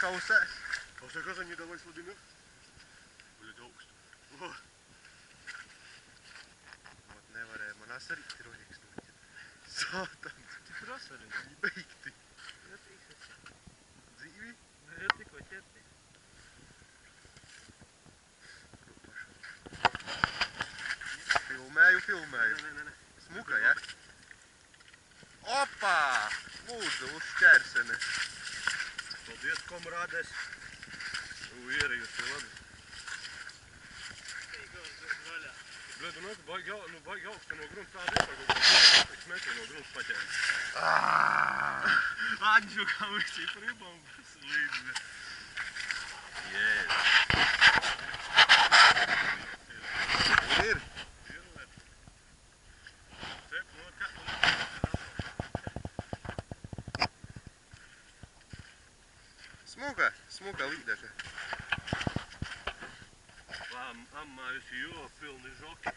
kausēs. Kausē kazaņi davai slidini. Buļļot augstu. Ot nevarēja, man asarīt ir oļiksnot. Sātans. Cik ir asari? Viņi beigti. Dzīvi? Ir tikko ķerti. Filmēju. Smuka, ja? Opā! Lūdzu, uz šķērsene. Paldies, komrādes. Ierījusi labi. Igors ir vaļā. Bļed, un baigi augstu no grunts tāda ir, ka metru no grunts paķēri. Aģu, kā visi pribam slīdne. Jēd. Ir. Smuka līdeka. Ammā visi jo pilni žoki.